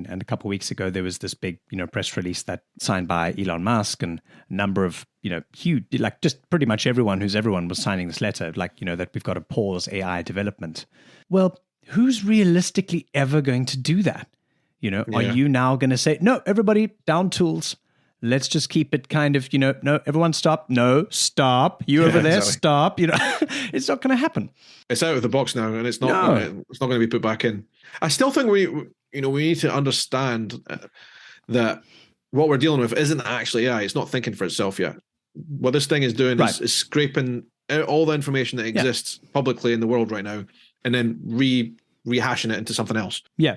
And a couple of weeks ago, there was this big, press release that signed by Elon Musk and a number of, huge, like just pretty much everyone was signing this letter, like, that we've got to pause AI development. Well, who's realistically ever going to do that? Are you now going to say, no, everybody down tools? Let's just keep it kind of, no, everyone stop. No, stop. You over there, exactly. Stop. It's not going to happen. It's out of the box now, and it's not going to be put back in. I still think we need to understand that what we're dealing with isn't actually AI. It's not thinking for itself yet. What this thing is doing is scraping out all the information that exists publicly in the world right now, and then rehashing it into something else. Yeah.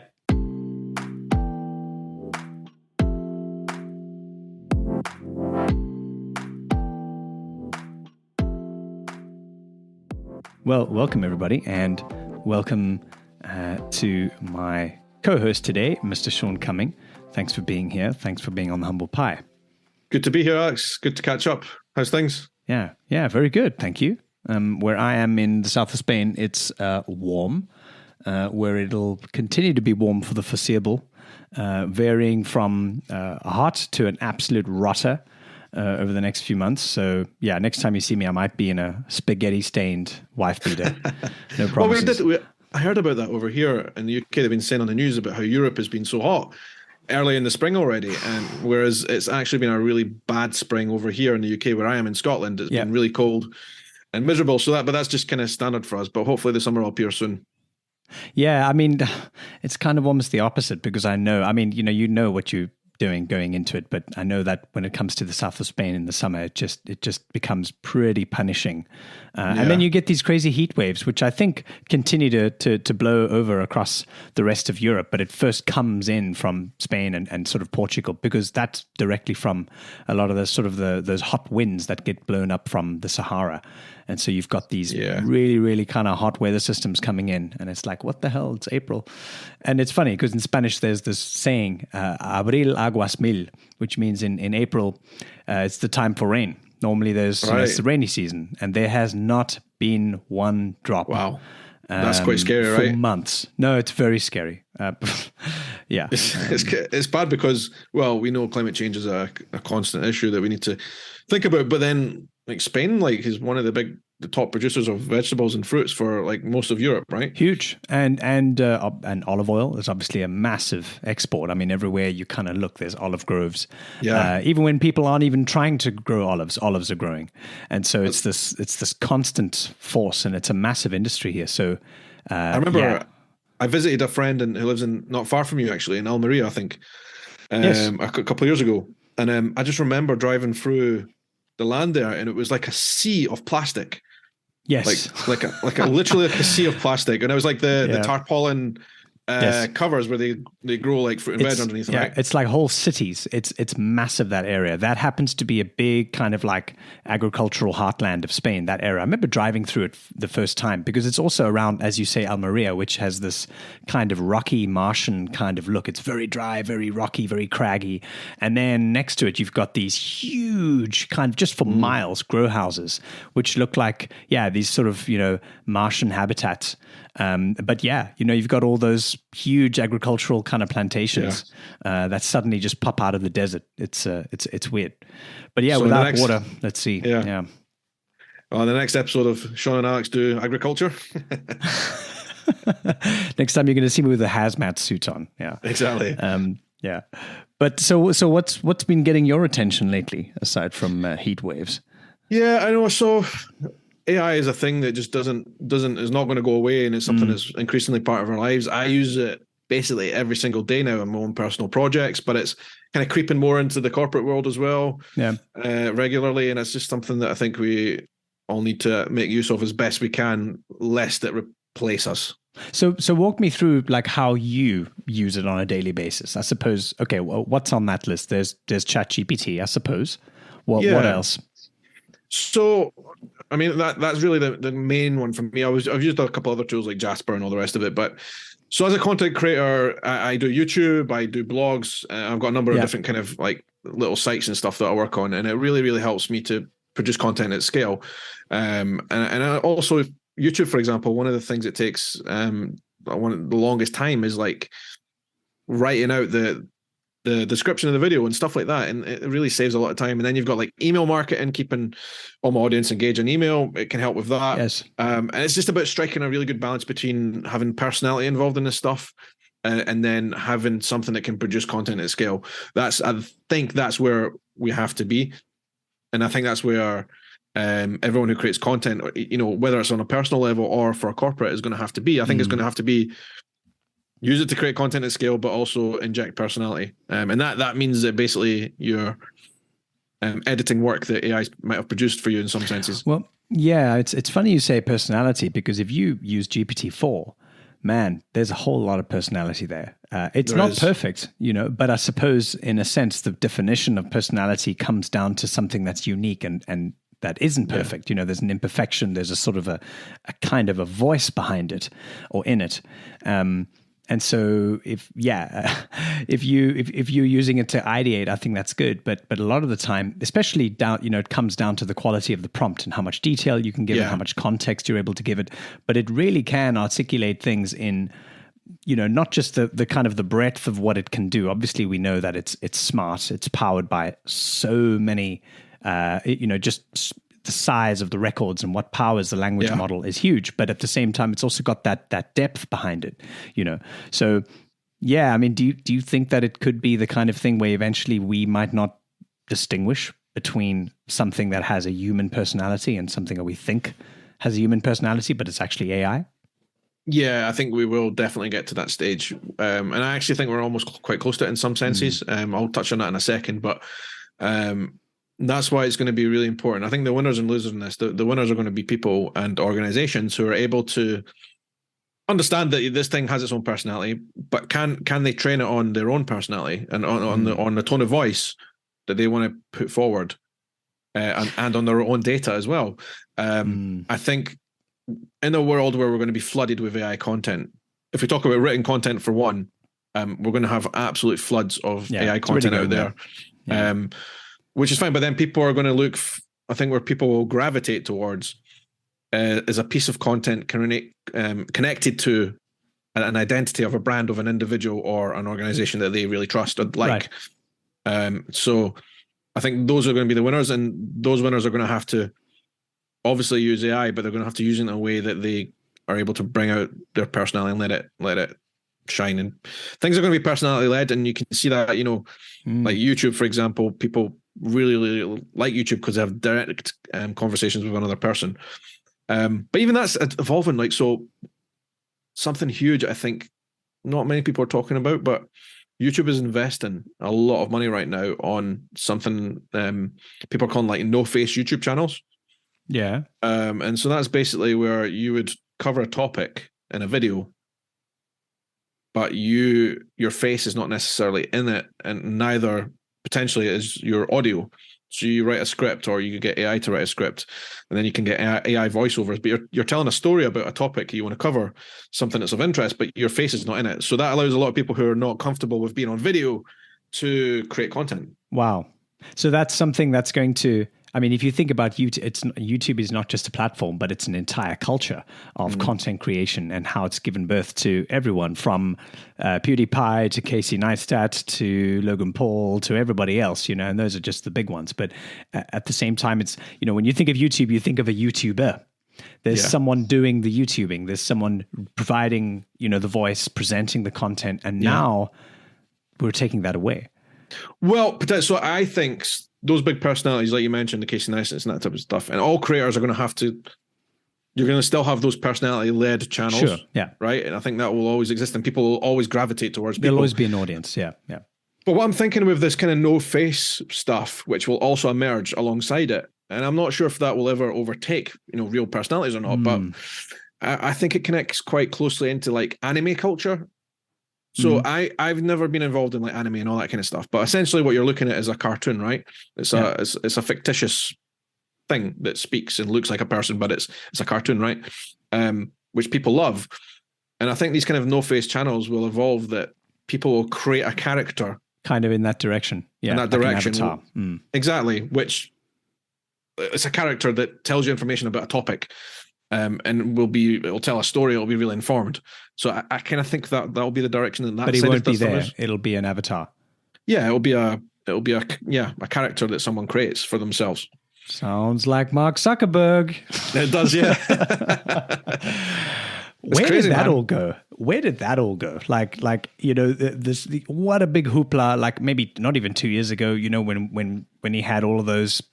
Well, welcome everybody, and welcome to my co-host today, Mr. Shaun Cumming. Thanks for being here. Thanks for being on the Humble Pie. Good to be here, Alex. Good to catch up. How's things? Yeah, very good. Thank you. Where I am in the south of Spain, it's warm, where it'll continue to be warm for the foreseeable, varying from hot to an absolute rotter. Over the next few months. So yeah, next time you see me, I might be in a spaghetti-stained wife beater. No promises. I heard about that over here in the UK. They've been saying on the news about how Europe has been so hot early in the spring already, and whereas it's actually been a really bad spring over here in the UK, where I am in Scotland. It's been really cold and miserable. So that's just kind of standard for us. But hopefully the summer will appear soon. Yeah, I mean, it's kind of almost the opposite, because I know, you know what you doing going into it, but I know that when it comes to the south of Spain in the summer, it just becomes pretty punishing, and then you get these crazy heat waves, which I think continue to blow over across the rest of Europe. But it first comes in from Spain and sort of Portugal, because that's directly from a lot of the sort of those hot winds that get blown up from the Sahara. And so you've got these really, really kind of hot weather systems coming in. And it's like, what the hell? It's April. And it's funny because in Spanish, there's this saying, abril aguas mil, which means in April, it's the time for rain. Normally it's the rainy season. And there has not been one drop. Wow. That's quite scary, right? For months. No, it's very scary. Yeah. It's bad because, well, we know climate change is a constant issue that we need to think about. But then, like, Spain, is one of the top producers of vegetables and fruits for most of Europe, right? Huge. And olive oil is obviously a massive export. I mean, everywhere you kind of look, there's olive groves. Yeah. Even when people aren't even trying to grow olives are growing. And so it's this constant force, and it's a massive industry here. So I remember I visited a friend who lives not far from you, actually, in Almeria, I think, a couple of years ago. And I just remember driving through the land there, and it was like a sea of plastic. Yes, like literally a sea of plastic, and it was like the tarpaulin covers where they grow fruit and veg underneath. Yeah, right? It's like whole cities. It's massive, that area. That happens to be a big kind of agricultural heartland of Spain, that area. I remember driving through it the first time, because it's also around, as you say, Almeria, which has this kind of rocky Martian kind of look. It's very dry, very rocky, very craggy. And then next to it, you've got these huge kind of, just for miles, grow houses, which look like, these sort of, Martian habitats. But you've got all those huge agricultural kind of plantations that suddenly just pop out of the desert. It's weird. But so without water, let's see. Yeah. Well, the next episode of Shaun and Alex do agriculture. Next time you're going to see me with a hazmat suit on. Yeah. Exactly. Yeah. But so what's been getting your attention lately, aside from heat waves? Yeah, I know. So AI is a thing that just is not going to go away, and it's something that's increasingly part of our lives. I use it basically every single day now in my own personal projects, but it's kind of creeping more into the corporate world as well, regularly, and it's just something that I think we all need to make use of as best we can, lest it replace us. So walk me through how you use it on a daily basis. I suppose. Okay, well, what's on that list? There's ChatGPT, I suppose. What else? So, I mean, that's really the main one for me. I've used a couple other tools like Jasper and all the rest of it. But so as a content creator, I do YouTube, I do blogs. I've got a number of different kind of little sites and stuff that I work on. And it really, really helps me to produce content at scale. And I also, YouTube, for example, one of the things it takes one of the longest time is writing out the description of the video and stuff like that, and it really saves a lot of time. And then you've got like email marketing, keeping all my audience engaged on email. It can help with that. Yes. And it's just about striking a really good balance between having personality involved in this stuff and then having something that can produce content at scale. I think that's where we have to be, and I think that's where everyone who creates content, whether it's on a personal level or for a corporate, is going to have to be. I think it's going to have to be. Use it to create content at scale, but also inject personality. And that means that basically you're editing work that AI might have produced for you in some senses. Well, yeah, it's funny you say personality, because if you use GPT-4, man, there's a whole lot of personality there. It's not perfect, but I suppose in a sense, the definition of personality comes down to something that's unique and that isn't perfect. There's an imperfection. There's a sort of a kind of a voice behind it or in it. And so if you're using it to ideate, I think that's good. But a lot of the time, especially down, it comes down to the quality of the prompt and how much detail you can give it, how much context you're able to give it. But it really can articulate things in, not just the kind of the breadth of what it can do. Obviously, we know that it's smart. It's powered by so many, just the size of the records and what powers the language model is huge. But at the same time, it's also got that depth behind it, So, yeah, I mean, do you think that it could be the kind of thing where eventually we might not distinguish between something that has a human personality and something that we think has a human personality, but it's actually AI? Yeah, I think we will definitely get to that stage. And I actually think we're almost quite close to it in some senses. I'll touch on that in a second, but that's why it's going to be really important. I think the winners and losers in this, the winners are going to be people and organizations who are able to understand that this thing has its own personality, but can they train it on their own personality and on the tone of voice that they want to put forward, and on their own data as well. I think in a world where we're going to be flooded with AI content, if we talk about written content for one, we're going to have absolute floods of AI content out there. Which is fine, but then people are going to look, I think where people will gravitate towards is a piece of content connected to an identity of a brand, of an individual or an organization that they really trust or like. Right. So I think those are going to be the winners, and those winners are going to have to obviously use AI, but they're going to have to use it in a way that they are able to bring out their personality and let it shine. And things are going to be personality led, and you can see that, like YouTube, for example, people really, really like YouTube because they have direct conversations with another person. But even that's evolving. Like, so something huge, I think not many people are talking about, but YouTube is investing a lot of money right now on something people are calling like no-face YouTube channels. Yeah. And so that's basically where you would cover a topic in a video, but your face is not necessarily in it, and neither potentially is your audio. So you write a script, or you get AI to write a script, and then you can get AI voiceovers. But you're telling a story about a topic you want to cover, something that's of interest, but your face is not in it. So that allows a lot of people who are not comfortable with being on video to create content. Wow. So that's something that's going to, I mean, if you think about YouTube, YouTube is not just a platform, but it's an entire culture of content creation and how it's given birth to everyone from PewDiePie to Casey Neistat to Logan Paul to everybody else, and those are just the big ones. But at the same time, it's, when you think of YouTube, you think of a YouTuber. There's someone doing the YouTubing. There's someone providing, the voice, presenting the content. And now we're taking that away. Well, so I think those big personalities, like you mentioned, the Casey Neistat and that type of stuff, and all creators are going to have to, you're going to still have those personality-led channels, sure, yeah, right? And I think that will always exist, and people will always gravitate towards people. There'll always be an audience, yeah. But what I'm thinking with this kind of no-face stuff, which will also emerge alongside it, and I'm not sure if that will ever overtake, real personalities or not, but I think it connects quite closely into like anime culture. So I've never been involved in like anime and all that kind of stuff, but essentially what you're looking at is a cartoon, right? It's a fictitious thing that speaks and looks like a person, but it's a cartoon, right? Which people love. And I think these kind of no-face channels will evolve, that people will create a character kind of in that direction. Yeah, in that direction. Exactly, which it's a character that tells you information about a topic. and it'll tell a story. It'll be really informed. So I kind of think that that'll be the direction that But he side won't be of stuff there. is. It'll be an avatar. Yeah, it'll be a character that someone creates for themselves. Sounds like Mark Zuckerberg. It does, yeah. Where crazy, did that man. all go? Where did that all go? What a big hoopla! Like maybe not even 2 years ago. When he had all of those,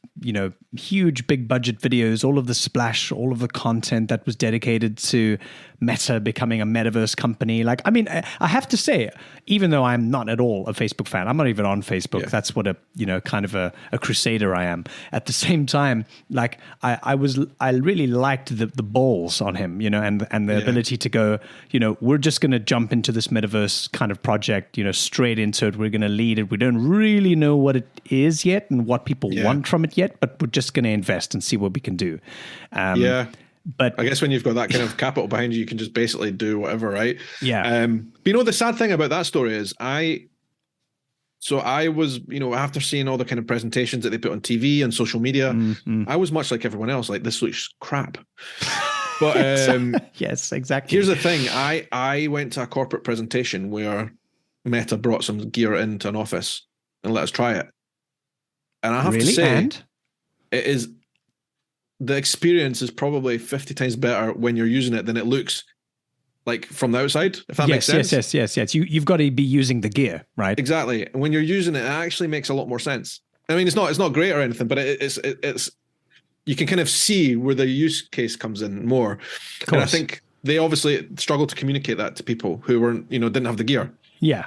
huge big budget videos, all of the splash, all of the content that was dedicated to Meta becoming a metaverse company. Like, I mean, I have to say, even though I'm not at all a Facebook fan, I'm not even on Facebook. Yeah. That's what kind of a crusader I am. At the same time, like I really liked the balls on him, and the ability to go, we're just going to jump into this metaverse kind of project, straight into it. We're going to lead it. We don't really know what it is yet and what people want from it yet, but we're just going to invest and see what we can do. But I guess when you've got that kind of capital behind you, you can just basically do whatever, right? Yeah. But the sad thing about that story is I was, after seeing all the kind of presentations that they put on TV and social media, I was much like everyone else, like, this looks crap. But yes, exactly. Here's the thing. I went to a corporate presentation where Meta brought some gear into an office and let us try it. And I have to say, the experience is probably 50 times better when you're using it than it looks like from the outside, if that makes sense. Yes. You've got to be using the gear, right? Exactly. And when you're using it, it actually makes a lot more sense. I mean, it's not great or anything, but it's you can kind of see where the use case comes in more. And I think they obviously struggled to communicate that to people who weren't, didn't have the gear. Yeah.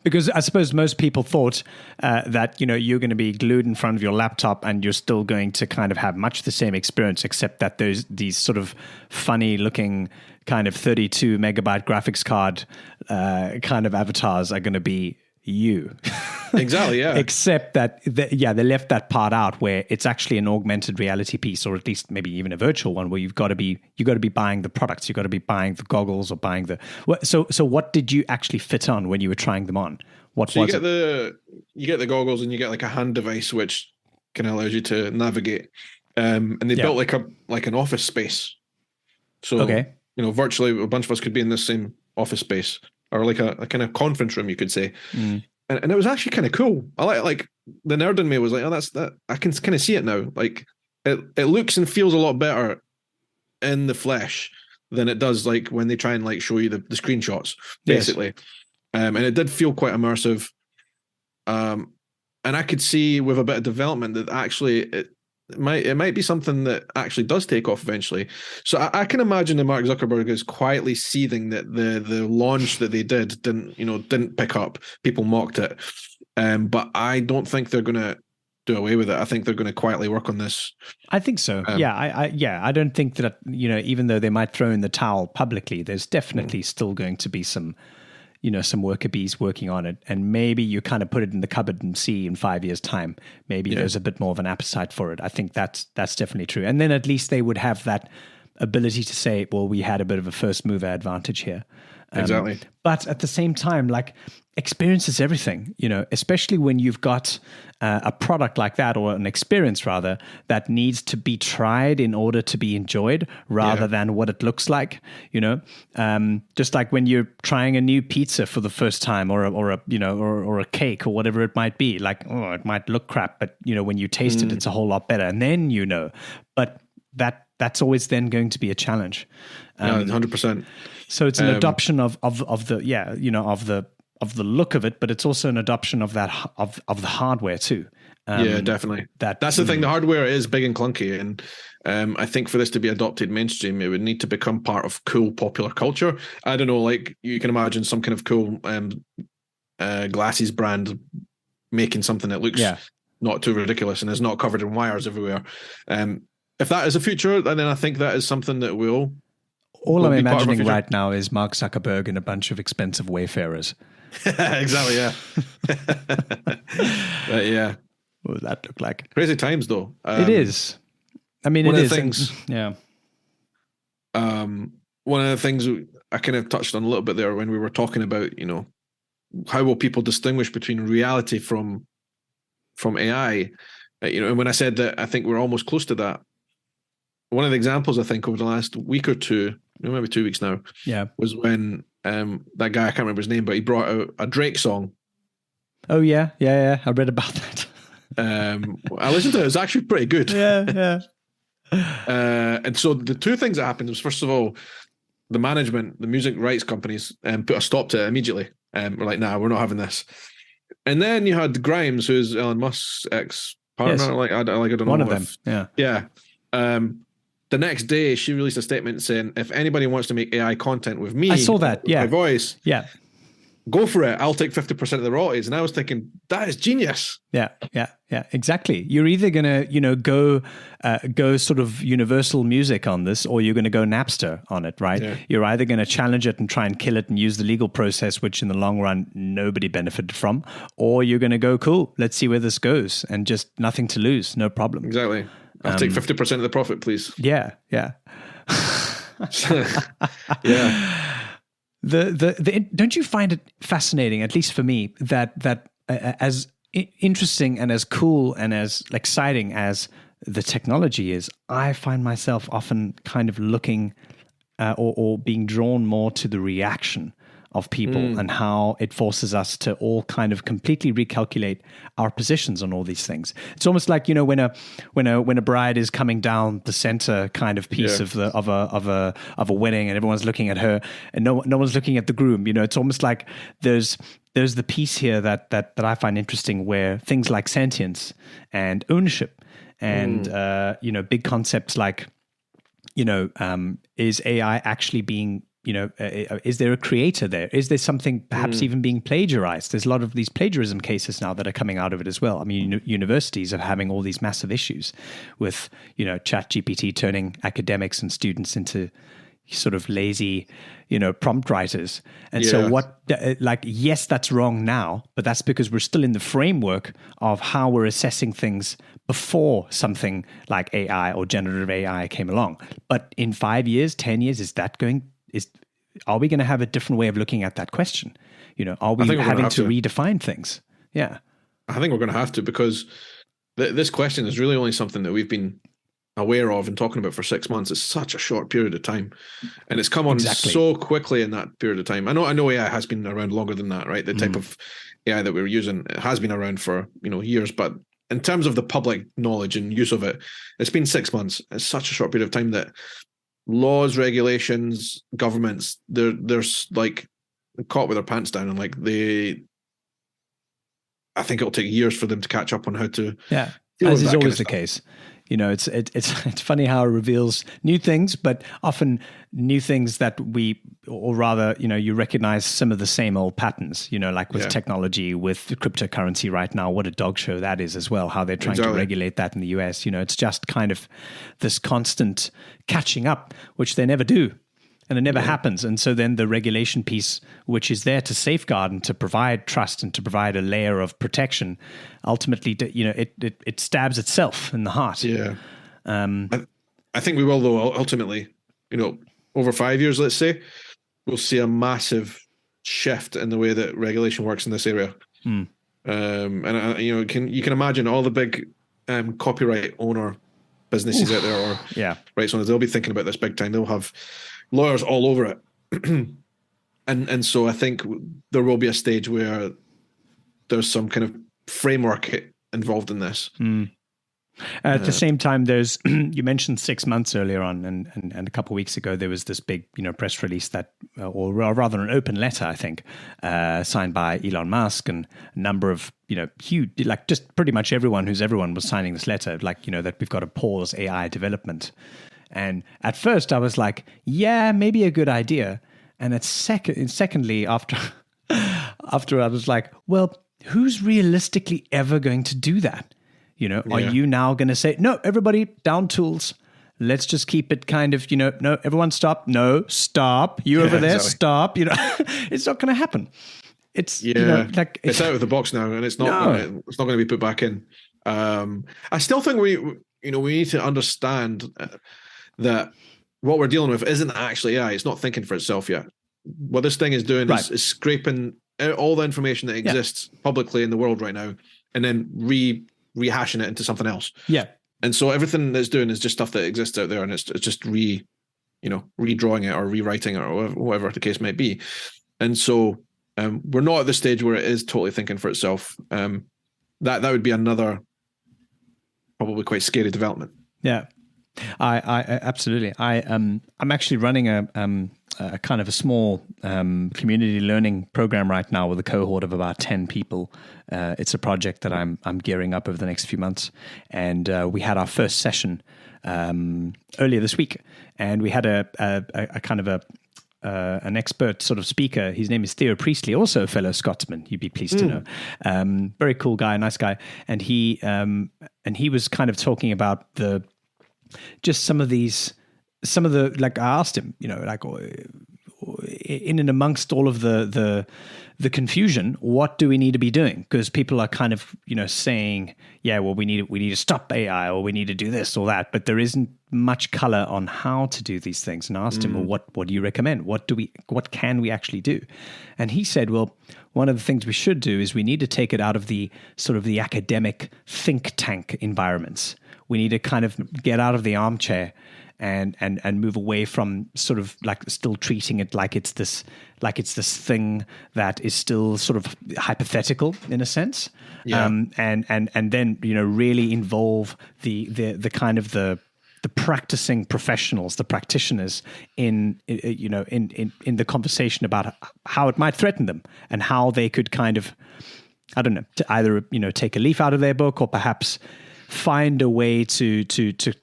Because I suppose most people thought that, you're going to be glued in front of your laptop and you're still going to kind of have much the same experience, except that there's these sort of funny looking kind of 32 megabyte graphics card kind of avatars are going to be you. Exactly, yeah. Except that, they left that part out where it's actually an augmented reality piece, or at least maybe even a virtual one, where you've got to be buying the products, you've got to be buying the goggles or buying the. So what did you actually fit on when you were trying them on? You get the goggles and you get like a hand device which kind of allows you to navigate, and they built like an office space. So virtually a bunch of us could be in this same office space, or like a kind of conference room, you could say. And it was actually kind of cool. I like the nerd in me was like, oh, that's that. I can kind of see it now. Like it looks and feels a lot better in the flesh than it does like when they try and like show you the screenshots, basically. Yes. And it did feel quite immersive. And I could see with a bit of development that actually it might be something that actually does take off eventually. So I can imagine that Mark Zuckerberg is quietly seething that the launch that they didn't pick up. People mocked it, but I don't think they're going to do away with it. I think they're going to quietly work on this. I think so. I don't think that even though they might throw in the towel publicly, there's definitely still going to be some worker bees working on it, and maybe you kind of put it in the cupboard and see in 5 years' time, maybe there's a bit more of an appetite for it. I think that's definitely true. And then at least they would have that ability to say, well, we had a bit of a first mover advantage here. Exactly. But at the same time, like, experience is everything, especially when you've got a product like that, or an experience rather, that needs to be tried in order to be enjoyed rather than what it looks like, just like when you're trying a new pizza for the first time, or a cake or whatever it might be, like, oh, it might look crap, but when you taste it, it's a whole lot better. And then, but that's always then going to be a challenge. 100%. So it's an adoption of the look of it, but it's also an adoption of that of the hardware too. Definitely. That's the thing. The hardware is big and clunky, and I think for this to be adopted mainstream, it would need to become part of cool popular culture. I don't know, like you can imagine some kind of cool glasses brand making something that looks not too ridiculous and is not covered in wires everywhere. If that is a future, then I think that is something that will. All I'm imagining right now is Mark Zuckerberg and a bunch of expensive wayfarers. Exactly, yeah. Yeah. What would that look like? Crazy times, though. It is. I mean, one it of is. The things, one of the things I kind of touched on a little bit there when we were talking about, how will people distinguish between reality from AI? And when I said that I think we're almost close to that, one of the examples I think over the last week or two, maybe 2 weeks now, was when that guy, I can't remember his name, but he brought out a Drake song. Oh yeah. I read about that. I listened to it. It was actually pretty good. Yeah. And so the two things that happened was, first of all, the management, the music rights companies, put a stop to it immediately. We're like, nah, we're not having this. And then you had Grimes, who's Elon Musk's ex-partner. Yes. I don't know. One of them. Yeah. The next day, she released a statement saying, if anybody wants to make AI content with me, I saw that. My voice, go for it. I'll take 50% of the royalties. And I was thinking, that is genius. Yeah, exactly. You're either going to, go sort of Universal Music on this, or you're going to go Napster on it, right? Yeah. You're either going to challenge it and try and kill it and use the legal process, which in the long run, nobody benefited from, or you're going to go, cool, let's see where this goes, and just nothing to lose, no problem. Exactly. I'll take 50% of the profit, please. Yeah. Yeah. The don't you find it fascinating, at least for me, that as interesting and as cool and as exciting as the technology is, I find myself often kind of looking or being drawn more to the reaction of people and how it forces us to all kind of completely recalculate our positions on all these things. It's almost like, when a bride is coming down the center kind of piece of a wedding, and everyone's looking at her and no one's looking at the groom. It's almost like there's the piece here that I find interesting, where things like sentience and ownership and big concepts like, is AI actually being, is there a creator there? Is there something perhaps even being plagiarized? There's a lot of these plagiarism cases now that are coming out of it as well. I mean, universities are having all these massive issues with, ChatGPT turning academics and students into sort of lazy, prompt writers. And so yes, that's wrong now, but that's because we're still in the framework of how we're assessing things before something like AI or generative AI came along. But in 5 years, 10 years, are we going to have a different way of looking at that question? Are we having to redefine things? Yeah. I think we're going to have to, because this question is really only something that we've been aware of and talking about for 6 months. It's such a short period of time, and it's come on so quickly in that period of time. I know AI has been around longer than that, right? The type of AI that we're using, it has been around for years, but in terms of the public knowledge and use of it, it's been 6 months. It's such a short period of time that laws, regulations, governments, they're like caught with their pants down, and I think it'll take years for them to catch up on how to. Yeah, as is always the case. It's funny how it reveals new things, but often new things that or rather, you recognize some of the same old patterns, like with technology, with cryptocurrency right now, what a dog show that is as well, how they're trying to regulate that in the US. It's just kind of this constant catching up, which they never do. And it never happens. And so then the regulation piece, which is there to safeguard and to provide trust and to provide a layer of protection, ultimately, it stabs itself in the heart. Yeah. I think we will, though, ultimately, over 5 years, let's say, we'll see a massive shift in the way that regulation works in this area. And you can imagine all the big copyright owner businesses out there, or rights owners, they'll be thinking about this big time. They'll have lawyers all over it. and so I think there will be a stage where there's some kind of framework involved in this. At the same time, there's you mentioned 6 months earlier on, and a couple of weeks ago there was this big press release that, or rather an open letter, I think, signed by Elon Musk, and a number of huge, like just pretty much everyone was signing this letter, that we've got to pause AI development. And at first I was like, yeah, maybe a good idea. And secondly, after I was like, well, who's realistically ever going to do that? Are you now going to say, no, everybody down tools. Let's just keep it kind of, no, everyone stop. No, stop. You over there, stop. It's not going to happen. It's, it's out of the box now, and it's not going to be put back in. I still think we need to understand that what we're dealing with isn't actually AI. It's not thinking for itself yet. What this thing is doing is scraping out all the information that exists publicly in the world right now, and then rehashing it into something else. Yeah. And so everything that's doing is just stuff that exists out there, and it's just redrawing it or rewriting it or whatever the case might be. And so we're not at the stage where it is totally thinking for itself. That would be another probably quite scary development. Yeah, I absolutely. I'm actually running a kind of a small community learning program right now with a cohort of about 10 people. It's a project that I'm gearing up over the next few months, and we had our first session earlier this week, and we had a kind of an expert sort of speaker. His name is Theo Priestley, also a fellow Scotsman. You'd be pleased to know. Very cool guy, nice guy, and he was kind of talking about some of the like I asked him, like in and amongst all of the confusion, what do we need to be doing? Because people are kind of saying, yeah, well, we need to stop AI, or we need to do this or that, but there isn't much color on how to do these things. And I asked him, well, what do you recommend? What can we actually do? And he said, well, one of the things we should do is we need to take it out of the sort of the academic think tank environments. We need to kind of get out of the armchair and move away from sort of like still treating it like it's this thing that is still sort of hypothetical in a sense. Yeah. And then really involve the kind of the practicing professionals, the practitioners in the conversation about how it might threaten them and how they could kind of, I don't know, to either take a leaf out of their book or perhaps find a way to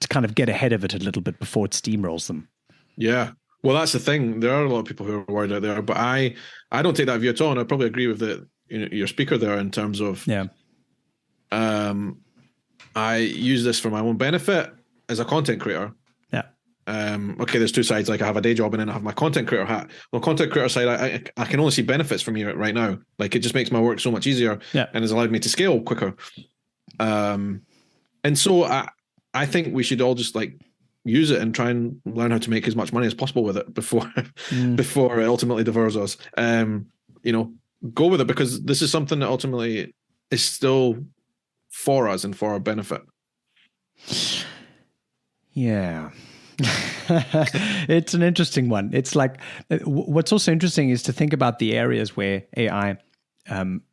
kind of get ahead of it a little bit before it steamrolls them. Yeah. Well, that's the thing. There are a lot of people who are worried out there, but I don't take that view at all. And I probably agree with your speaker there in terms of, I use this for my own benefit as a content creator. Yeah. Okay, there's two sides. Like I have a day job and then I have my content creator hat. On the content creator side, I can only see benefits from here right now. Like it just makes my work so much easier and has allowed me to scale quicker. And so I think we should all just like use it and try and learn how to make as much money as possible with it before it ultimately devours us. Go with it, because this is something that ultimately is still for us and for our benefit. Yeah. It's an interesting one. It's like, what's also interesting is to think about the areas where AI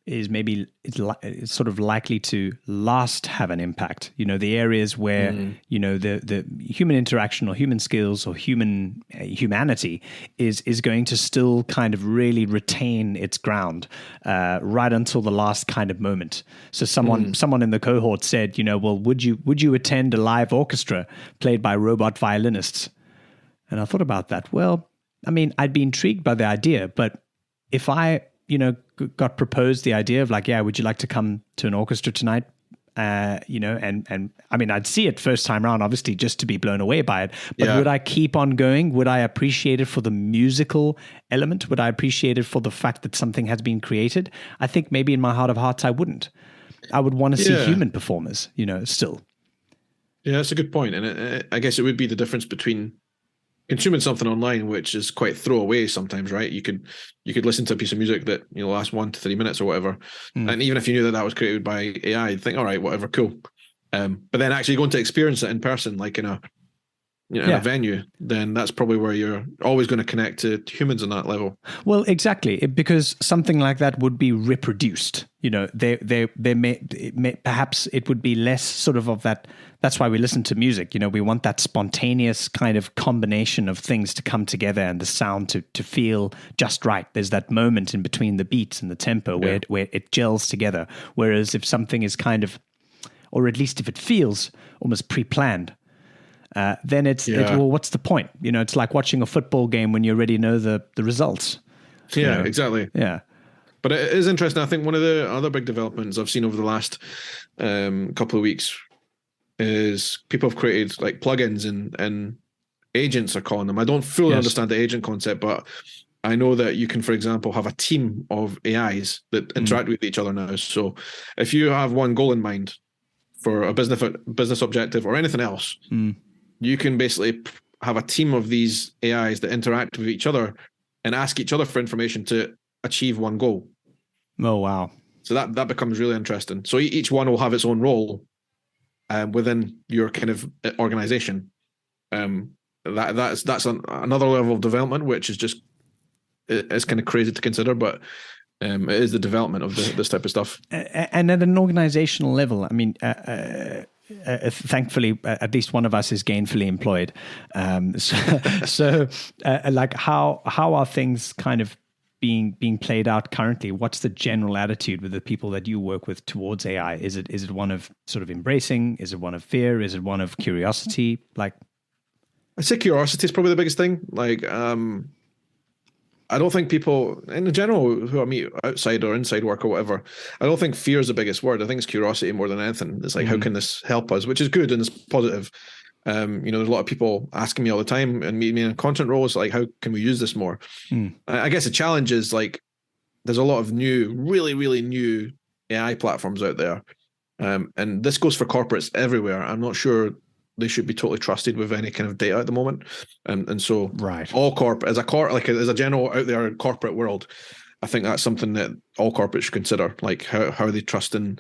is maybe it's sort of likely to last have an impact. The areas where the human interaction or human skills or humanity is going to still kind of really retain its ground right until the last kind of moment. So someone in the cohort said, well, would you attend a live orchestra played by robot violinists? And I thought about that. Well, I mean, I'd be intrigued by the idea, but if I got proposed the idea of like, yeah, would you like to come to an orchestra tonight? And I mean, I'd see it first time around, obviously, just to be blown away by it. But would I keep on going? Would I appreciate it for the musical element? Would I appreciate it for the fact that something has been created? I think maybe in my heart of hearts, I wouldn't. I would want to see human performers, still. Yeah, that's a good point. And I guess it would be the difference between consuming something online, which is quite throwaway sometimes, right? You could listen to a piece of music that lasts 1 to 3 minutes or whatever, and even if you knew that was created by AI, you'd think, all right, whatever, cool. But then actually going to experience it in person, like in a a venue, then that's probably where you're always going to connect to humans on that level. Well, exactly, because something like that would be reproduced. They may perhaps it would be less sort of that. That's why we listen to music. We want that spontaneous kind of combination of things to come together and the sound to feel just right. There's that moment in between the beats and the tempo where it gels together. Whereas if something is kind of, or at least if it feels almost pre-planned, then well, what's the point? It's like watching a football game when you already know the results. Yeah, exactly. Yeah. But it is interesting. I think one of the other big developments I've seen over the last couple of weeks is people have created like plugins and agents are calling them. I don't fully understand the agent concept, but I know that you can, for example, have a team of AIs that interact with each other now. So if you have one goal in mind for a business objective or anything else, you can basically have a team of these AIs that interact with each other and ask each other for information to achieve one goal. Oh, wow. So that becomes really interesting. So each one will have its own role, within your kind of organization. That's another level of development, which is just it's kind of crazy to consider, but it is the development of this type of stuff. And at an organizational level, I mean, thankfully, at least one of us is gainfully employed. So like, how are things kind of being played out currently? What's the general attitude with the people that you work with towards AI? Is it one of sort of embracing? Is it one of fear? Is it one of curiosity? Like, I'd say curiosity is probably the biggest thing. Like, I don't think people, in general, who I meet outside or inside work or whatever, I don't think fear is the biggest word. I think it's curiosity more than anything. It's like, how can this help us? Which is good and it's positive. There's a lot of people asking me all the time and meeting me in content roles, like, how can we use this more? I guess the challenge is like, there's a lot of new, really, really new AI platforms out there. And this goes for corporates everywhere. I'm not sure they should be totally trusted with any kind of data at the moment. And so all as a general out there corporate world, I think that's something that all corporates should consider, like how are they trusting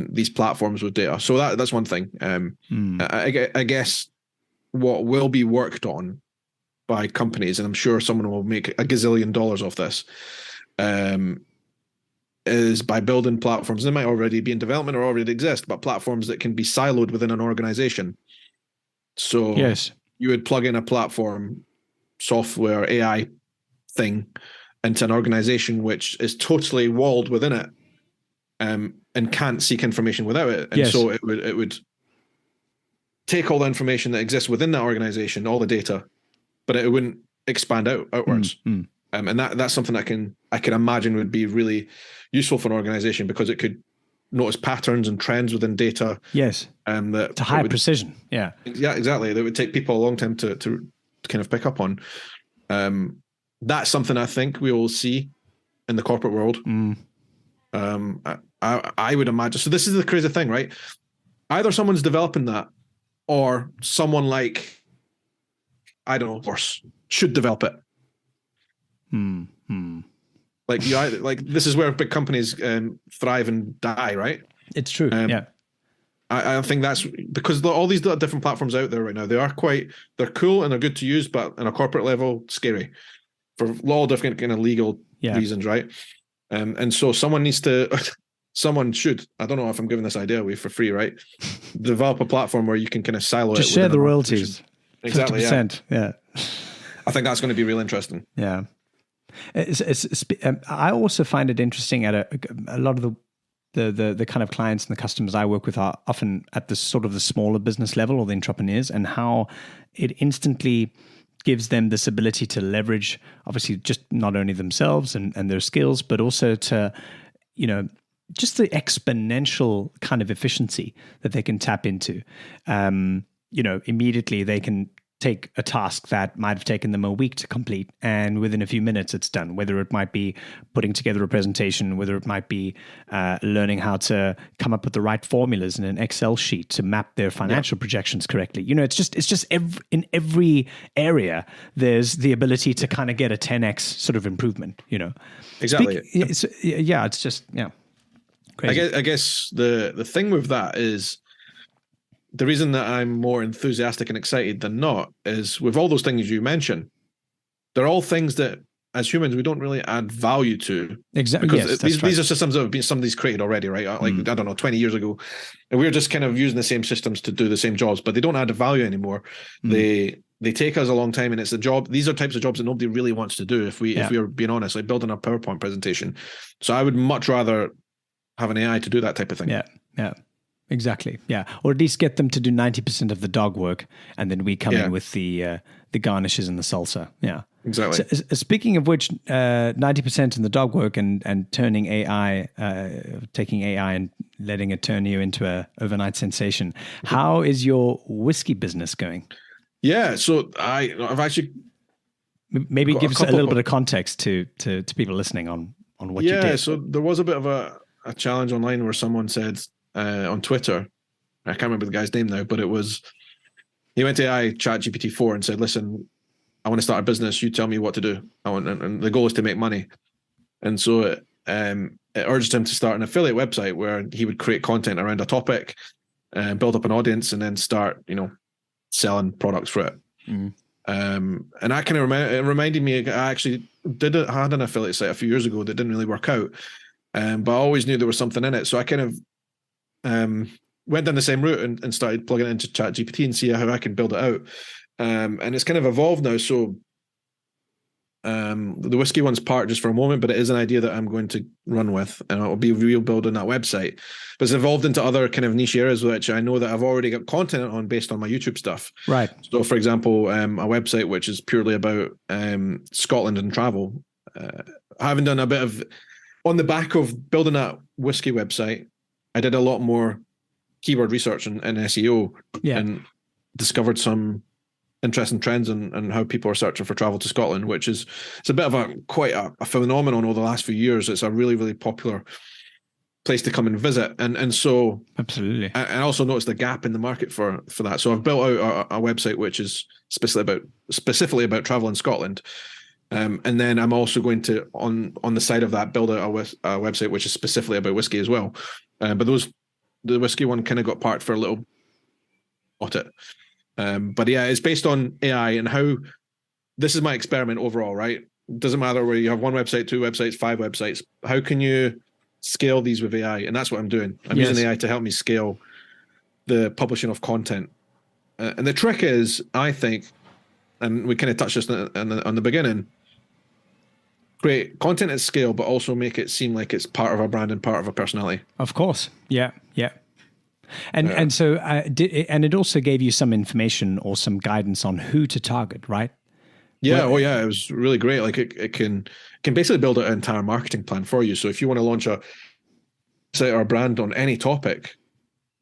these platforms with data. So that's one thing. I guess what will be worked on by companies, and I'm sure someone will make a gazillion dollars off this, is by building platforms. They might already be in development or already exist, but platforms that can be siloed within an organization. So yes, you would plug in a platform, software, AI thing into an organization which is totally walled within it, and can't seek information without it. And so it would take all the information that exists within that organization, all the data, but it wouldn't expand outwards. And that's something I can imagine would be really useful for an organization, because it could notice patterns and trends within data. Yes. To high precision. Yeah. Yeah, exactly. That would take people a long time to kind of pick up on. That's something I think we will see in the corporate world. I would imagine. So this is the crazy thing, right? Either someone's developing that, or someone like, I don't know, should develop it. Like this is where big companies thrive and die, right? It's true. Yeah. I think that's because all these different platforms out there right now, they're cool and they're good to use, but on a corporate level, scary for all different kind of legal reasons, right? And so someone should, I don't know if I'm giving this idea away for free, right? Develop a platform where you can kind of silo it. Just share the royalties. Exactly. 50%, yeah. I think that's going to be real interesting. Yeah. I also find it interesting at a lot of the kind of clients and the customers I work with are often at the sort of the smaller business level or the entrepreneurs, and how it instantly gives them this ability to leverage, obviously, just not only themselves and their skills, but also to, just the exponential kind of efficiency that they can tap into. Immediately they can take a task that might have taken them a week to complete, and within a few minutes it's done, whether it might be putting together a presentation, whether it might be learning how to come up with the right formulas in an Excel sheet to map their financial projections correctly. It's just in every area there's the ability to kind of get a 10x sort of improvement, Exactly. It's just crazy. I guess the thing with that is, the reason that I'm more enthusiastic and excited than not is, with all those things you mentioned, they're all things that as humans we don't really add value to. Exactly. Because these are systems that have been, somebody's created already, right? Like, I don't know, 20 years ago. And we're just kind of using the same systems to do the same jobs, but they don't add value anymore. They take us a long time, and it's a job. These are types of jobs that nobody really wants to do, if we're being honest, like building a PowerPoint presentation. So I would much rather have an AI to do that type of thing. Yeah. Exactly. Yeah. Or at least get them to do 90% of the dog work, and then we come in with the garnishes and the salsa. Yeah. Exactly. So, speaking of which, 90% in the dog work and turning AI, taking AI and letting it turn you into a overnight sensation. How is your whiskey business going? Yeah. So I've actually maybe give us a little bit of context to people listening on what you did. Yeah. So there was a bit of a challenge online where someone said, on Twitter, I can't remember the guy's name now, but he went to AI ChatGPT 4 and said, listen, I want to start a business. You tell me what to do. And the goal is to make money. And so it urged him to start an affiliate website where he would create content around a topic, build up an audience, and then start, selling products for it. And that kind of it reminded me, I actually had an affiliate site a few years ago that didn't really work out. But I always knew there was something in it. So I kind of went down the same route and started plugging it into ChatGPT and see how I can build it out. And it's kind of evolved now. So the whiskey one's part just for a moment, but it is an idea that I'm going to run with, and it'll be real building that website. But it's evolved into other kind of niche areas, which I know that I've already got content on based on my YouTube stuff. Right. So, for example, a website which is purely about Scotland and travel. Having done a bit of, on the back of building that whiskey website, I did a lot more keyword research and SEO, and discovered some interesting trends and how people are searching for travel to Scotland, which is, it's a bit of quite a phenomenon over the last few years. It's a really, really popular place to come and visit. And so absolutely. I also noticed the gap in the market for that. So I've built out a website which is specifically about travel in Scotland. And then I'm also going to, on the side of that, build out a website which is specifically about whiskey as well. But the whiskey one kind of got parked for a little bit. But yeah, it's based on AI and how this is my experiment overall, right? It doesn't matter whether you have one website, two websites, 5 websites. How can you scale these with AI? And that's what I'm doing. I'm using AI to help me scale the publishing of content. And the trick is, I think, and we kind of touched this on the beginning, create content at scale, but also make it seem like it's part of our brand and part of our personality. Of course. Yeah. And so and it also gave you some information or some guidance on who to target, right? Yeah. It was really great. Like it can basically build an entire marketing plan for you. So if you want to launch a site or a brand on any topic,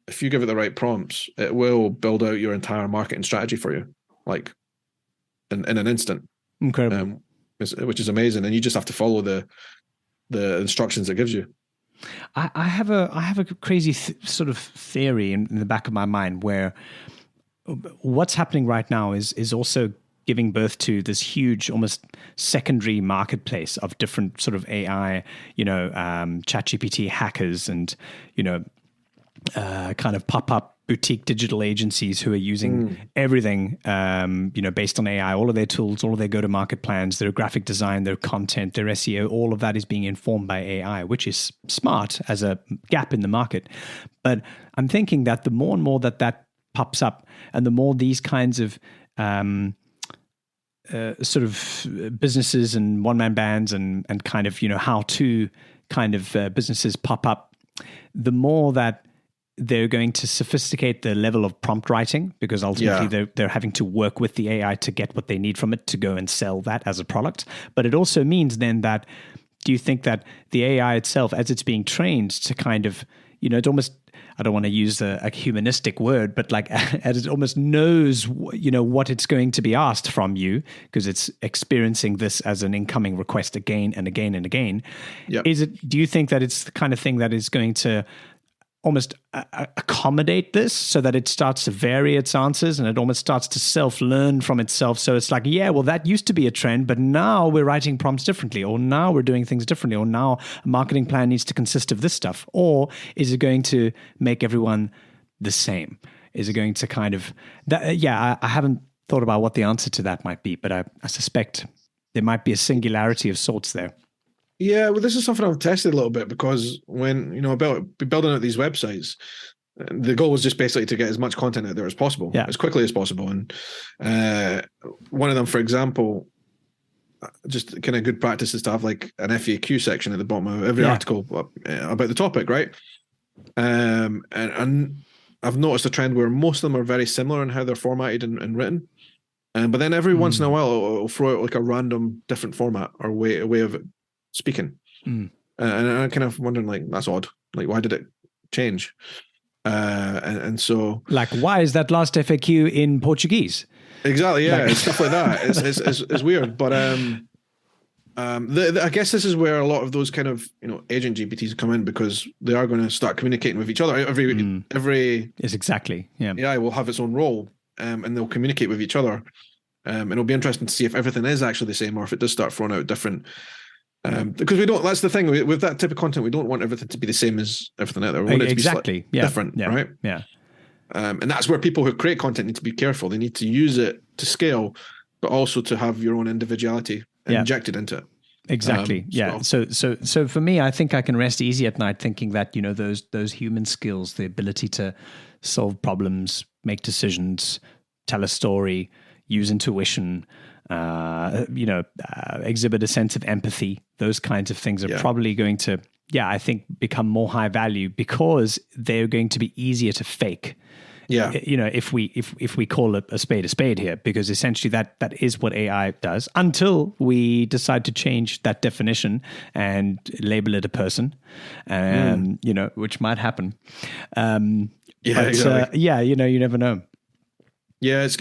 if you give it the right prompts, it will build out your entire marketing strategy for you, like in an instant. Incredible. Which is amazing. And you just have to follow the instructions it gives you. I have a crazy sort of theory in the back of my mind where what's happening right now is also giving birth to this huge, almost secondary marketplace of different sort of AI, ChatGPT hackers and, kind of pop-up boutique digital agencies who are using everything, based on AI, all of their tools, all of their go-to-market plans, their graphic design, their content, their SEO, all of that is being informed by AI, which is smart as a gap in the market. But I'm thinking that the more and more that pops up, and the more these kinds of sort of businesses and one-man bands and kind of, how-to kind of businesses pop up, the more that they're going to sophisticate the level of prompt writing, because ultimately they're having to work with the AI to get what they need from it to go and sell that as a product. But it also means then that, do you think that the AI itself, as it's being trained to kind of, it almost, I don't want to use a humanistic word, but like as it almost knows, what it's going to be asked from you, because it's experiencing this as an incoming request again and again and again. Yep. Do you think that it's the kind of thing that is going to almost accommodate this so that it starts to vary its answers and it almost starts to self-learn from itself? So it's like, that used to be a trend, but now we're writing prompts differently, or now we're doing things differently, or now a marketing plan needs to consist of this stuff. Or is it going to make everyone the same? Is it going to kind of, I haven't thought about what the answer to that might be, but I suspect there might be a singularity of sorts there. Yeah, well, this is something I've tested a little bit, because when, about building out these websites, the goal was just basically to get as much content out there as possible, as quickly as possible. And one of them, for example, just kind of good practice is to have like an FAQ section at the bottom of every article about the topic, right? And I've noticed a trend where most of them are very similar in how they're formatted and written. But then every once in a while, it'll throw out like a random different format or way of speaking. And I'm kind of wondering, like, that's odd. Like, why did it change? And so, like, why is that last FAQ in Portuguese? Exactly, yeah, stuff like that. It's weird, but I guess this is where a lot of those kind of agent GPTs come in, because they are going to start communicating with each other. Every is exactly AI will have its own role, and they'll communicate with each other. And it'll be interesting to see if everything is actually the same, or if it does start throwing out different. Because we don't. That's the thing with that type of content. We don't want everything to be the same as everything out there. We want it to be different, right? Yeah. And that's where people who create content need to be careful. They need to use it to scale, but also to have your own individuality injected into it. Exactly. So for me, I think I can rest easy at night thinking that, those human skills, the ability to solve problems, make decisions, tell a story, use intuition, exhibit a sense of empathy, those kinds of things are probably going to, I think, become more high value because they're going to be easier to fake. Yeah. If we call it a spade here, because essentially that is what AI does until we decide to change that definition and label it a person, which might happen. Exactly. You never know. Yeah, it's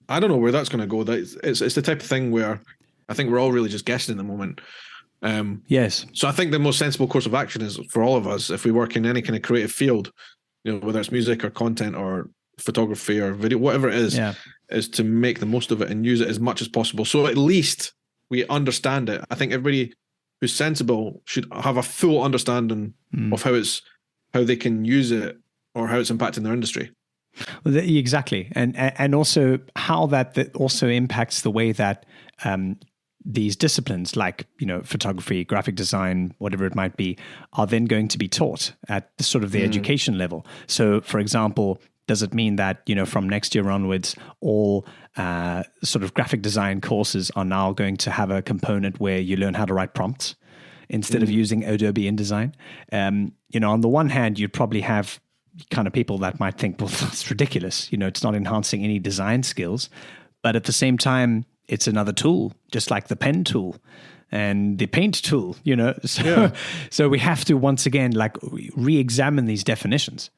I don't know where that's going to go. It's the type of thing where I think we're all really just guessing at the moment. Yes. So I think the most sensible course of action is for all of us, if we work in any kind of creative field, whether it's music or content or photography or video, whatever it is to make the most of it and use it as much as possible. So at least we understand it. I think everybody who's sensible should have a full understanding of how they can use it or how it's impacting their industry. Well, exactly. And also how that also impacts the way that these disciplines like, photography, graphic design, whatever it might be, are then going to be taught at the sort of the education level. So, for example, does it mean that, from next year onwards, all sort of graphic design courses are now going to have a component where you learn how to write prompts instead of using Adobe InDesign? On the one hand, you'd probably have kind of people that might think, well, that's ridiculous. It's not enhancing any design skills. But at the same time, it's another tool, just like the pen tool and the paint tool, So we have to once again re-examine these definitions.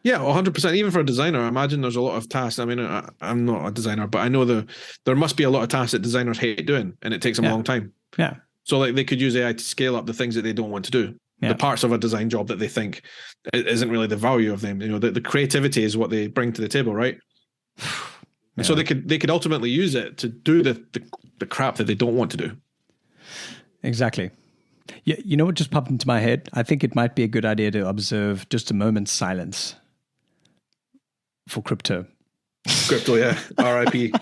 Yeah, 100%. Even for a designer, I imagine there's a lot of tasks. I mean, I'm not a designer, but I know there must be a lot of tasks that designers hate doing, and it takes them a long time. Yeah. So they could use AI to scale up the things that they don't want to do. Yeah. The parts of a design job that they think isn't really the value of them. The creativity is what they bring to the table, right? And so they could ultimately use it to do the crap that they don't want to do. Exactly. Yeah, you know what just popped into my head? I think it might be a good idea to observe just a moment's silence for crypto. Crypto, yeah. RIP.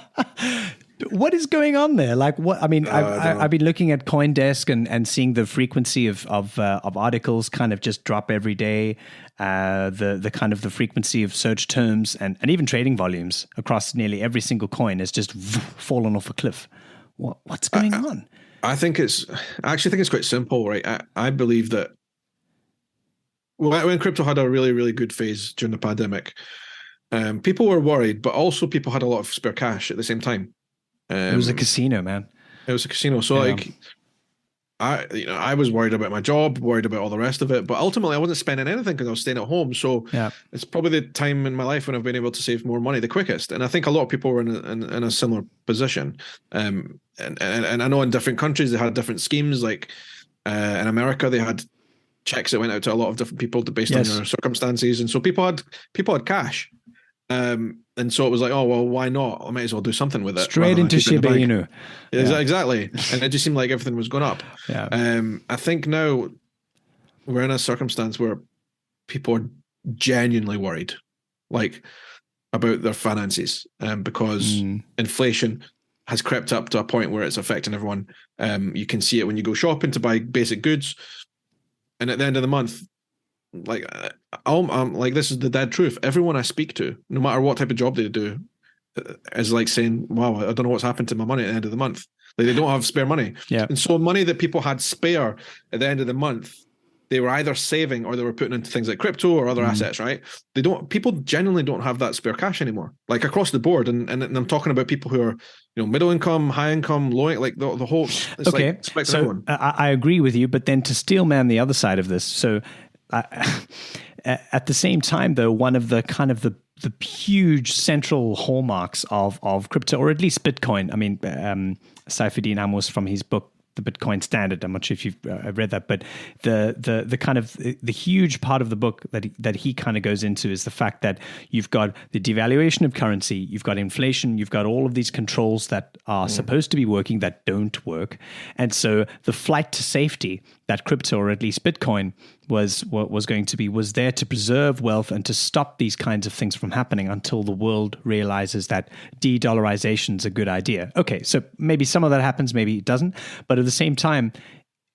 What is going on there? Like what? I mean, I've been looking at CoinDesk and seeing the frequency of articles kind of just drop every day. The kind of the frequency of search terms and even trading volumes across nearly every single coin has just fallen off a cliff. What's going on? I actually think it's quite simple, right? I believe that when crypto had a really, really good phase during the pandemic, people were worried, but also people had a lot of spare cash at the same time. It was a casino, man. It was a casino. So I was worried about my job, worried about all the rest of it, but ultimately I wasn't spending anything because I was staying at home. So it's probably the time in my life when I've been able to save more money the quickest. And I think a lot of people were in a similar position. And I know in different countries they had different schemes. Like in America, they had checks that went out to a lot of different people based on their circumstances. And so people had cash. And so it was like, oh, well, why not? I might as well do something with it. Straight into Shiba Inu. Yeah. Exactly. And it just seemed like everything was going up. Yeah. I think now we're in a circumstance where people are genuinely worried, about their finances, because inflation has crept up to a point where it's affecting everyone. You can see it when you go shopping to buy basic goods. And at the end of the month, this is the dead truth. Everyone I speak to, no matter what type of job they do, is saying, wow, I don't know what's happened to my money at the end of the month. They don't have spare money. Yeah. And so money that people had spare at the end of the month, they were either saving or they were putting into things like crypto or other assets, right? People genuinely don't have that spare cash anymore, across the board. And I'm talking about people who are, middle income, high income, low, the whole. Okay. So I agree with you, but then to steelman the other side of this. So at the same time, though, one of the kind of the huge central hallmarks of crypto, or at least Bitcoin. I mean, Saifuddin Amos from his book, The Bitcoin Standard. I'm not sure if you've read that, but the kind of the huge part of the book that he kind of goes into is the fact that you've got the devaluation of currency, you've got inflation, you've got all of these controls that are supposed to be working that don't work, and so the flight to safety that crypto, or at least Bitcoin, was there to preserve wealth and to stop these kinds of things from happening until the world realizes that de-dollarization is a good idea. Okay, so maybe some of that happens, maybe it doesn't. But at the same time,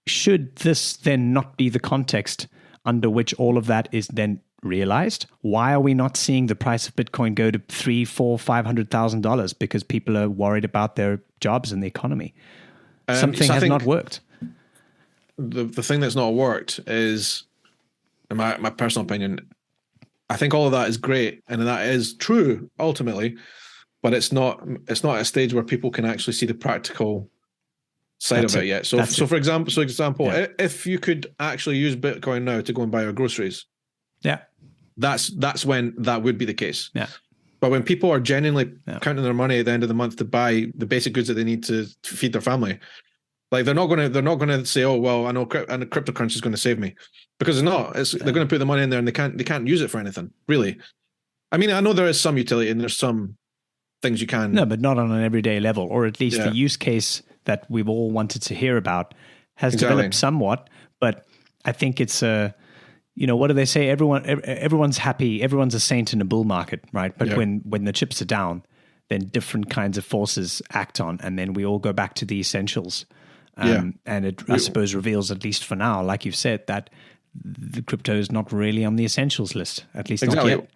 should this then not be the context under which all of that is then realized? Why are we not seeing the price of Bitcoin go to $300,000, $400,000, $500,000 because people are worried about their jobs and the economy? Something has not worked. The thing that's not worked is, in my personal opinion, I think all of that is great and that is true ultimately, but it's not at a stage where people can actually see the practical side of it yet. So for example, if you could actually use Bitcoin now to go and buy your groceries, that's when that would be the case. Yeah. But when people are genuinely counting their money at the end of the month to buy the basic goods that they need to feed their family, like they're not gonna say, oh well, I know cryptocurrency is going to save me, because it's not. They're going to put the money in there and they can't use it for anything really. I mean, I know there is some utility and there's some things you can. No, but not on an everyday level, or at least the use case that we've all wanted to hear about has developed somewhat. But I think it's what do they say? Everyone's happy. Everyone's a saint in a bull market, right? But when the chips are down, then different kinds of forces act on, and then we all go back to the essentials. And it, I suppose, reveals, at least for now, like you've said, that the crypto is not really on the essentials list, at least not yet.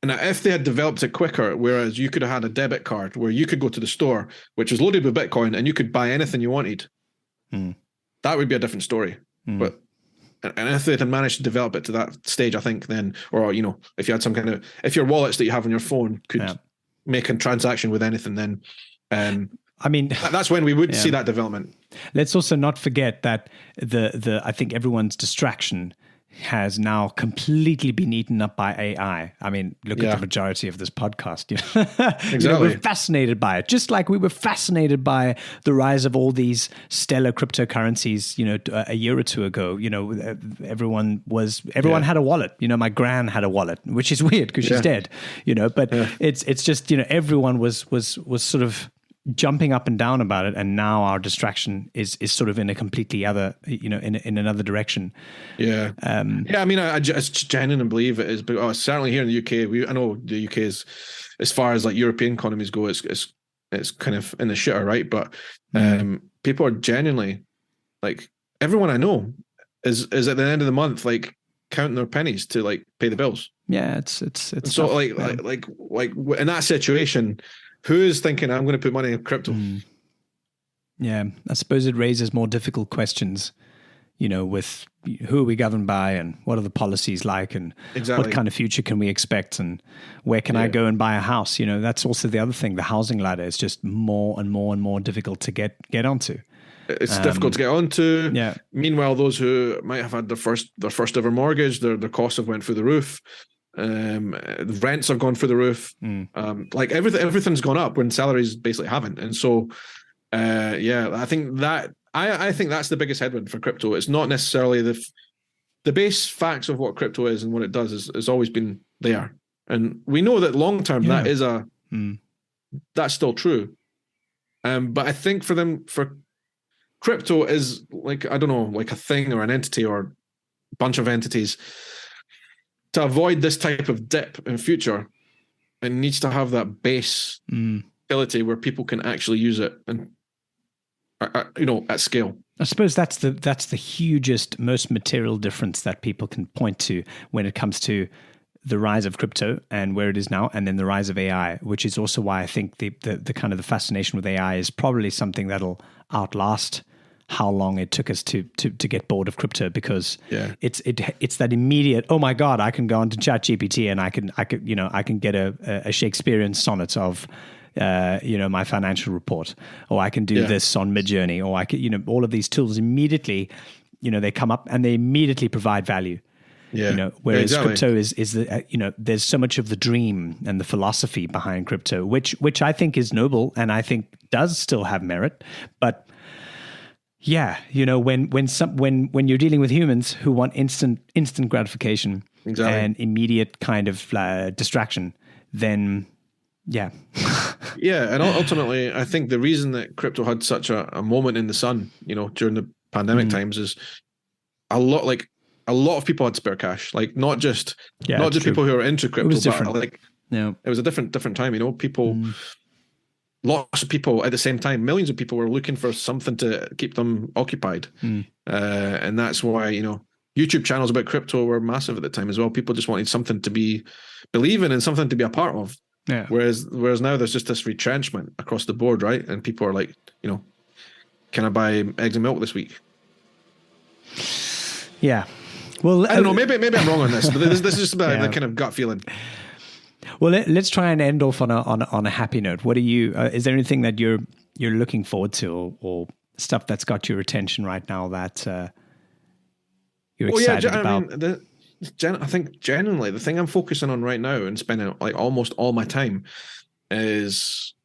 And if they had developed it quicker, whereas you could have had a debit card where you could go to the store, which was loaded with Bitcoin, and you could buy anything you wanted, that would be a different story. But and if they had managed to develop it to that stage, I think then, or if you had some kind of, if your wallets that you have on your phone could make a transaction with anything, then I mean, that's when we would see that development. Let's also not forget that I think everyone's distraction has now completely been eaten up by AI. I mean, look at the majority of this podcast. Exactly. We're fascinated by it, just like we were fascinated by the rise of all these stellar cryptocurrencies. A year or two ago, everyone had a wallet. My gran had a wallet, which is weird because she's dead. But it's just everyone was sort of jumping up and down about it, and now our distraction is sort of in a completely other, in another direction. I mean, I just genuinely believe it is, but certainly here in the UK, I know the UK is, as far as like European economies go, it's kind of in the shitter, right? But people are genuinely, like, everyone I know is at the end of the month, like, counting their pennies to like pay the bills. Yeah, it's so tough, like in that situation, who is thinking I'm going to put money in crypto? Yeah, I suppose it raises more difficult questions, with who are we governed by, and what are the policies like, and what kind of future can we expect, and where can I go and buy a house? That's also the other thing. The housing ladder is just more and more and more difficult to get onto. It's difficult to get onto. Yeah. Meanwhile, those who might have had their first ever mortgage, their costs have went through the roof. Rents have gone through the roof. Like everything's gone up when salaries basically haven't. And so, I think that I think that's the biggest headwind for crypto. It's not necessarily the base facts of what crypto is and what it does has always been there, and we know that long term that is that's still true. But I think for crypto is like, I don't know, like a thing or an entity or a bunch of entities. To avoid this type of dip in future, it needs to have that base ability where people can actually use it and at scale. I suppose that's the hugest, most material difference that people can point to when it comes to the rise of crypto and where it is now, and then the rise of AI, which is also why I think the kind of the fascination with AI is probably something that'll outlast how long it took us to get bored of crypto, because it's that immediate, oh my God, I can go onto ChatGPT and I can get a Shakespearean sonnet of my financial report, or I can do this on Midjourney, or I can, all of these tools immediately, they come up and they immediately provide value. Whereas crypto is the, there's so much of the dream and the philosophy behind crypto, which I think is noble and I think does still have merit, but when you're dealing with humans who want instant gratification and immediate kind of distraction, then and ultimately, I think the reason that crypto had such a moment in the sun, during the pandemic times, is a lot of people had spare cash, like not just true. people who are into crypto, It was but different. like Yeah. it was a different time. People, lots of people at the same time, millions of people were looking for something to keep them occupied, and that's why YouTube channels about crypto were massive at the time as well. People just wanted something to believe in and something to be a part of. Yeah. Whereas now there's just this retrenchment across the board, right? And people are like, can I buy eggs and milk this week? Yeah. Well, I don't know. Maybe I'm wrong on this, but this is just about the kind of gut feeling. Well, let's try and end off on a happy note. What are you? Is there anything that you're looking forward to, or stuff that's got your attention right now that you're excited about? I think genuinely the thing I'm focusing on right now and spending like almost all my time is,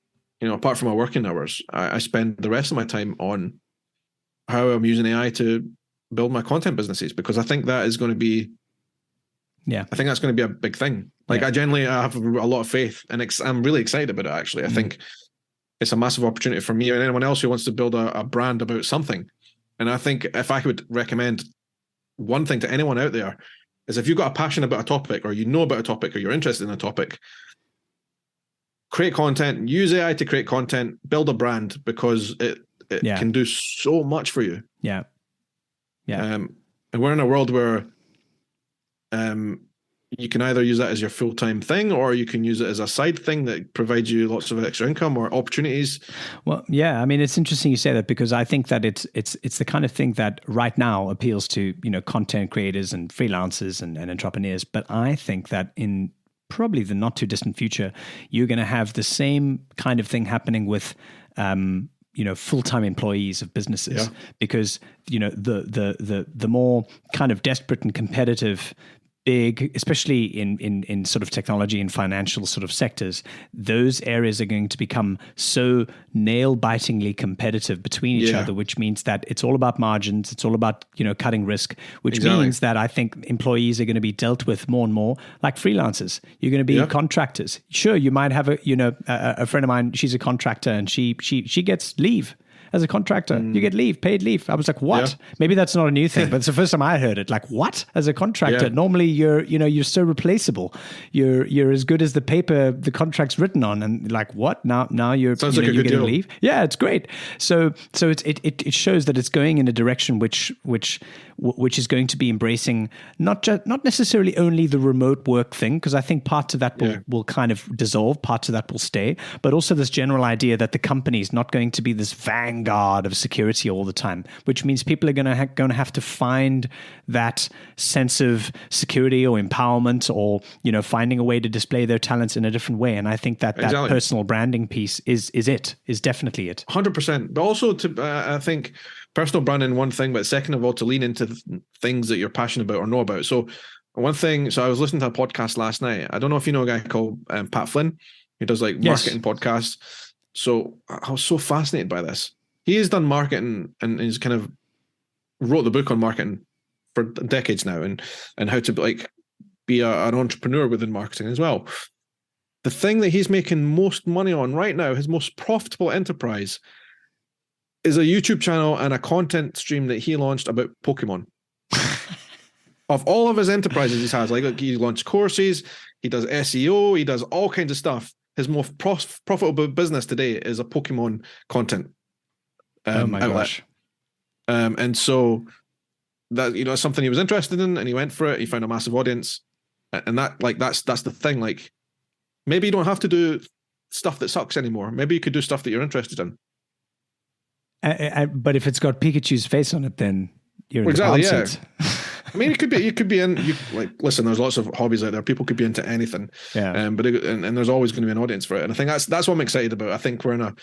apart from my working hours, I spend the rest of my time on how I'm using AI to build my content businesses, because I think that is going to be, I think that's going to be a big thing. Like I have a lot of faith, and I'm really excited about it. Actually, I think it's a massive opportunity for me and anyone else who wants to build a brand about something. And I think if I could recommend one thing to anyone out there, is if you've got a passion about a topic, or about a topic, or you're interested in a topic, create content, use AI to create content, build a brand, because it can do so much for you. Yeah. And we're in a world where you can either use that as your full-time thing, or you can use it as a side thing that provides you lots of extra income or opportunities. Well, yeah, I mean, it's interesting you say that, because I think that it's the kind of thing that right now appeals to, content creators and freelancers and entrepreneurs. But I think that in probably the not too distant future, you're going to have the same kind of thing happening with full-time employees of businesses, because the more kind of desperate and competitive, big, especially in sort of technology and financial sort of sectors, those areas are going to become so nail-bitingly competitive between each other, which means that it's all about margins, it's all about cutting risk, which means that I think employees are going to be dealt with more and more like freelancers. You're going to be contractors. Sure, you might have a friend of mine, she's a contractor, and she gets leave. As a contractor, you get paid leave. I was like, what? Yeah. Maybe that's not a new thing, but it's the first time I heard it. Like, what? As a contractor, normally you're so replaceable. You're as good as the paper the contract's written on, and like, what? Now you're sounds like a good deal. Leave. Yeah, it's great. So it shows that it's going in a direction which is going to be embracing not necessarily only the remote work thing, because I think parts of that will kind of dissolve, parts of that will stay, but also this general idea that the company is not going to be this vanguard of security all the time, which means people are going to have to find that sense of security or empowerment, or finding a way to display their talents in a different way. And I think that personal branding piece is definitely it. 100%. But also I think personal branding, one thing, but second of all, to lean into things that you're passionate about or know about. So I was listening to a podcast last night. I don't know if you know a guy called Pat Flynn, who does like marketing podcasts. So I was so fascinated by this. He has done marketing and he's kind of wrote the book on marketing for decades now, and how to be an entrepreneur within marketing as well. The thing that he's making most money on right now, his most profitable enterprise, is a YouTube channel and a content stream that he launched about Pokemon. Of all of his enterprises he has, like he launched courses, he does SEO, he does all kinds of stuff. His most profitable business today is a Pokemon content outlet. Gosh. And so that something he was interested in, and he went for it. He found a massive audience, and that's the thing. Like, maybe you don't have to do stuff that sucks anymore. Maybe you could do stuff that you're interested in. But if it's got Pikachu's face on it, then you're exactly, yeah. I mean, you could be in. Listen, there's lots of hobbies out there. People could be into anything. Yeah. But there's always going to be an audience for it, and I think that's what I'm excited about. I think we're in a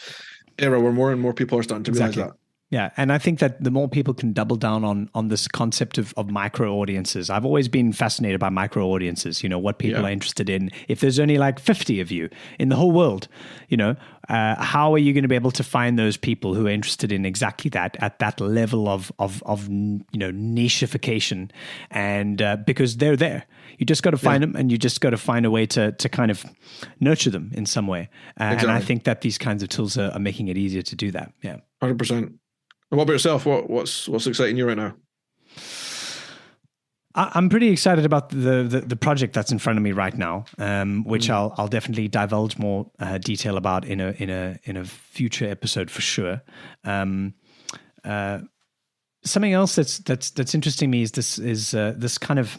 era where more and more people are starting to realize that. Yeah, and I think that the more people can double down on this concept of micro audiences. I've always been fascinated by micro audiences, what people are interested in. If there's only like 50 of you in the whole world, how are you going to be able to find those people who are interested in exactly that, at that level of nicheification? And because they're there. You just got to find them, and you just got to find a way to kind of nurture them in some way. Exactly. And I think that these kinds of tools are making it easier to do that. Yeah. 100%. And what about yourself? What's exciting you right now? I'm pretty excited about the project that's in front of me right now, which I'll definitely divulge more detail about in a future episode for sure. Something else that's interesting me is this kind of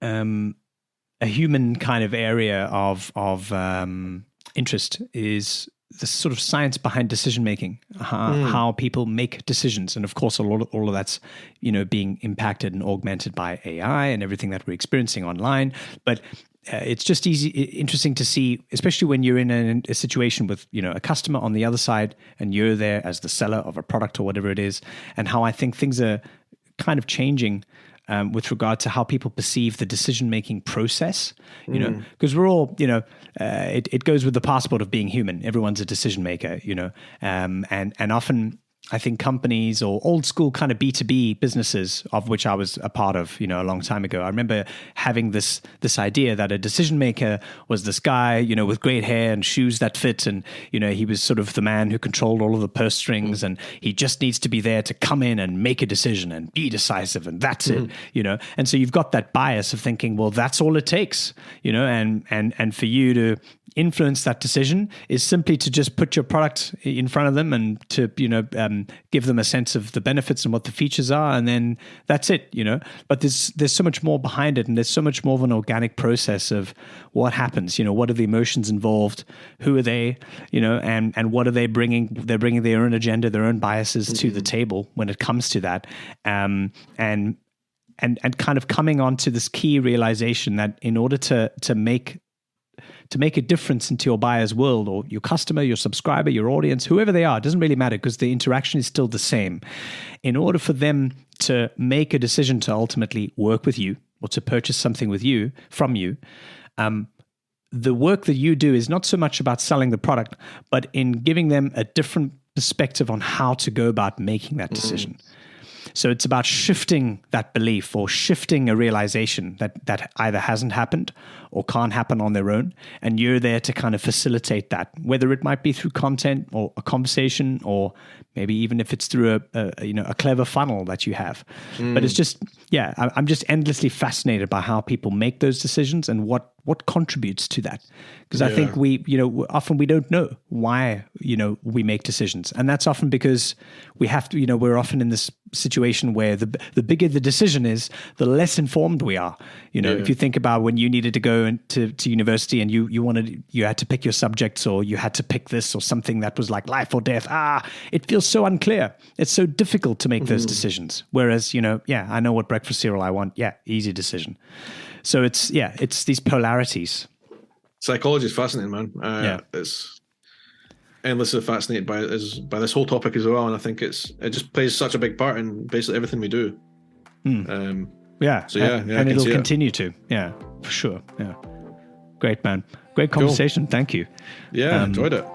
a human kind of area of interest is the sort of science behind decision making, how people make decisions, and of course, all of that's being impacted and augmented by AI and everything that we're experiencing online. But it's just interesting to see, especially when you're in a situation with a customer on the other side, and you're there as the seller of a product or whatever it is, and how I think things are kind of changing. With regard to how people perceive the decision-making process, because we're all, it goes with the passport of being human. Everyone's a decision maker, and often I think companies or old school kind of B2B businesses, of which I was a part of, a long time ago. I remember having this idea that a decision maker was this guy, with great hair and shoes that fit, and he was sort of the man who controlled all of the purse strings, and he just needs to be there to come in and make a decision and be decisive, and that's it, And so you've got that bias of thinking, well, that's all it takes, and for you to influence that decision is simply to just put your product in front of them and to give them a sense of the benefits and what the features are, and then that's it. But there's so much more behind it, and there's so much more of an organic process of what happens. What are the emotions involved? Who are they? And what are they bringing? They're bringing their own agenda, their own biases to the table when it comes to that, and kind of coming onto this key realization that in order to make a difference into your buyer's world, or your customer, your subscriber, your audience, whoever they are, it doesn't really matter, because the interaction is still the same. In order for them to make a decision to ultimately work with you or to purchase something from you, the work that you do is not so much about selling the product, but in giving them a different perspective on how to go about making that decision. So it's about shifting that belief or shifting a realization that either hasn't happened or can't happen on their own. And you're there to kind of facilitate that, whether it might be through content or a conversation, or maybe even if it's through a clever funnel that you have. But it's just, I'm just endlessly fascinated by how people make those decisions and what contributes to that. Because I think often we don't know why, we make decisions. And that's often because we have to, we're often in this situation where the bigger the decision is, the less informed we are. If you think about when you needed to go to university and you had to pick your subjects, or you had to pick this or something that was like life or death. It feels so unclear. It's so difficult to make those decisions. Whereas, I know what breakfast cereal I want. Yeah, easy decision. So it's these polarities. Psychology is fascinating, man. It's endlessly fascinated by this whole topic as well, and I think it just plays such a big part in basically everything we do. And it'll continue to. Yeah, for sure. Yeah, great, man. Great conversation. Cool. Thank you. Yeah, enjoyed it.